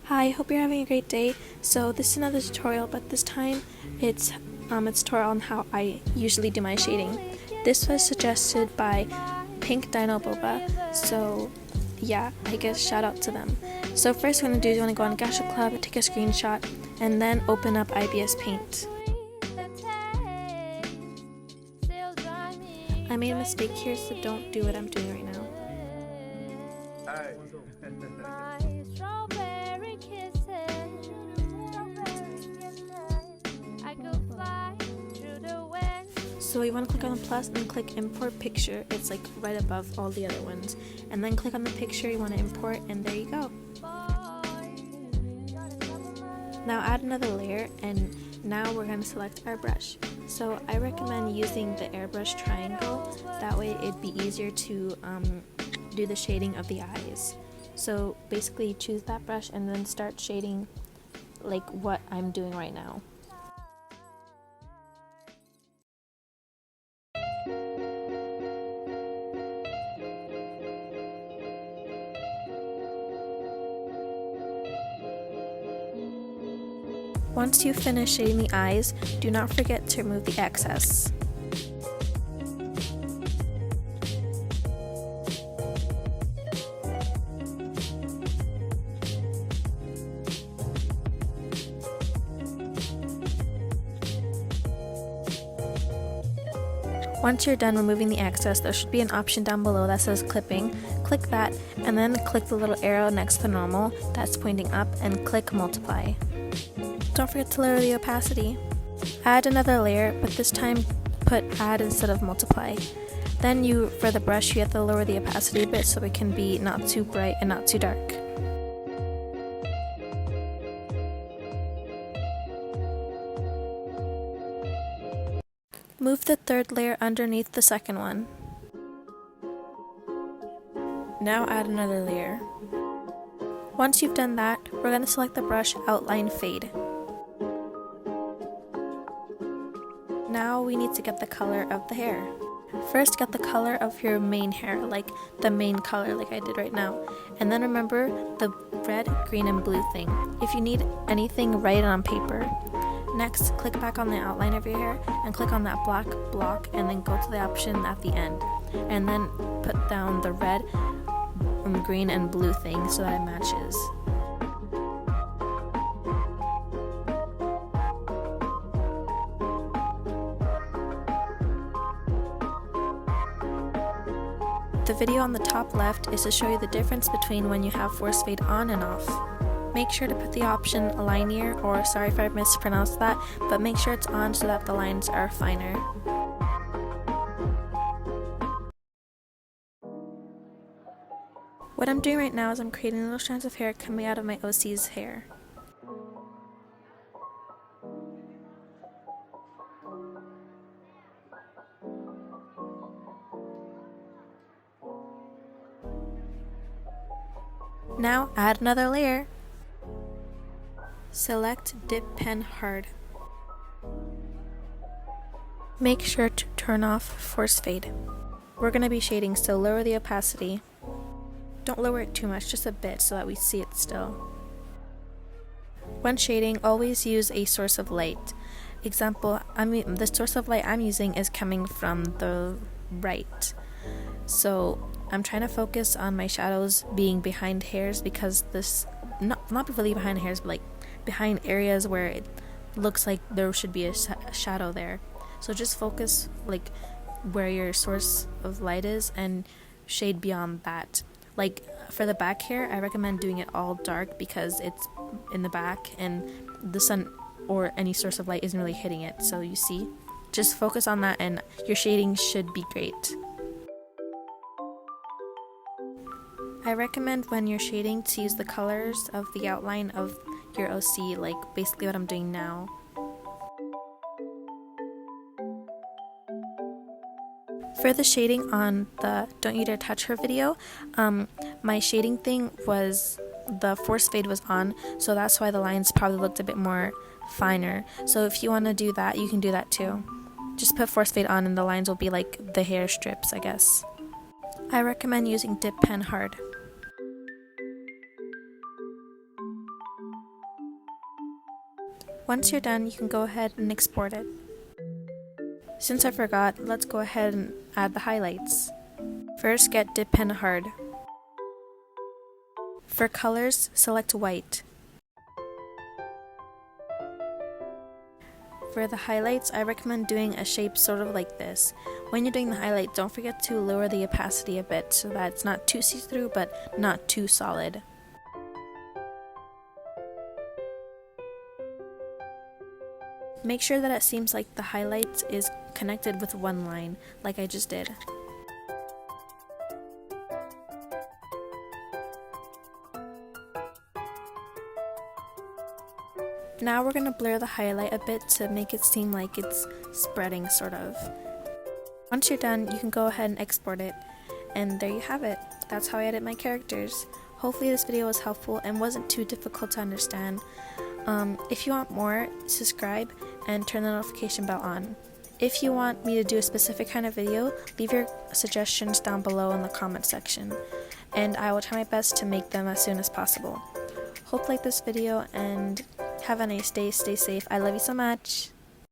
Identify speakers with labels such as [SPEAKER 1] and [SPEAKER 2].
[SPEAKER 1] Hi, hope you're having a great day. So this is another tutorial, but this time it's a tutorial on how I usually do my shading. This was suggested by 𝗏𝗏𝗏, so yeah, I guess shout out to them. So first what I'm going to do is you want to go on Gacha Club, take a screenshot, and then open up ibisPaint. I made a mistake here, so don't do what I'm doing right now. So you want to click on the plus and click import picture. It's like right above all the other ones. And then click on the picture you want to import, and there you go. Now add another layer, and now we're going to select our brush. So I recommend using the airbrush triangle, that way it'd be easier to do the shading of the eyes. So basically choose that brush and then start shading like what I'm doing right now. Once you finish shading the eyes, do not forget to remove the excess. Once you're done removing the excess, there should be an option down below that says clipping. Click that, and then click the little arrow next to the normal that's pointing up, and click multiply. Don't forget to lower the opacity. Add another layer, but this time put add instead of multiply. Then for the brush, you have to lower the opacity a bit so it can be not too bright and not too dark. Move the third layer underneath the second one. Now add another layer. Once you've done that, we're going to select the brush Outline Fade. Now we need to get the color of the hair. First get the color of your main hair, like the main color like I did right now. And then remember the red, green, and blue thing. If you need anything, write it on paper. Next, click back on the outline of your hair and click on that black block, and then go to the option at the end. And then put down the red, green, and blue thing so that it matches. The video on the top left is to show you the difference between when you have force fade on and off. Make sure to put the option linear, or sorry if I mispronounced that, but make sure it's on so that the lines are finer. What I'm doing right now is I'm creating little strands of hair coming out of my 𝗏𝐶's hair. Now add another layer. Select Dip Pen Hard. Make sure to turn off force fade. We're going to be shading, so lower the opacity. Don't lower it too much, just a bit so that we see it still. When shading, always use a source of light. Example, the source of light I'm using is coming from the right. So I'm trying to focus on my shadows being behind hairs, because this, not really behind hairs, but like behind areas where it looks like there should be a shadow there. So just focus like where your source of light is and shade beyond that. Like for the back hair, I recommend doing it all dark because it's in the back and the sun or any source of light isn't really hitting it. So you see, just focus on that and your shading should be great. I recommend when you're shading to use the colors of the outline of your 𝗏𝐶, like basically what I'm doing now. For the shading on the Don't You Dare Touch Her video, my shading thing was, the force fade was on, so that's why the lines probably looked a bit more finer. So if you want to do that, you can do that too. Just put force fade on and the lines will be like the hair strips, I guess. I recommend using Dip Pen Hard. Once you're done, you can go ahead and export it. Since I forgot, let's go ahead and add the highlights. First, get dip pen hard. For colors, select white. For the highlights, I recommend doing a shape sort of like this. When you're doing the highlight, don't forget to lower the opacity a bit so that it's not too see-through but not too solid. Make sure that it seems like the highlights is connected with one line, like I just did. Now we're going to blur the highlight a bit to make it seem like it's spreading, sort of. Once you're done, you can go ahead and export it. And there you have it. That's how I edit my characters. Hopefully this video was helpful and wasn't too difficult to understand. If you want more, subscribe and turn the notification bell on. If you want me to do a specific kind of video, leave your suggestions down below in the comment section, and I will try my best to make them as soon as possible. Hope you like this video and have a nice day, stay safe, I love you so much!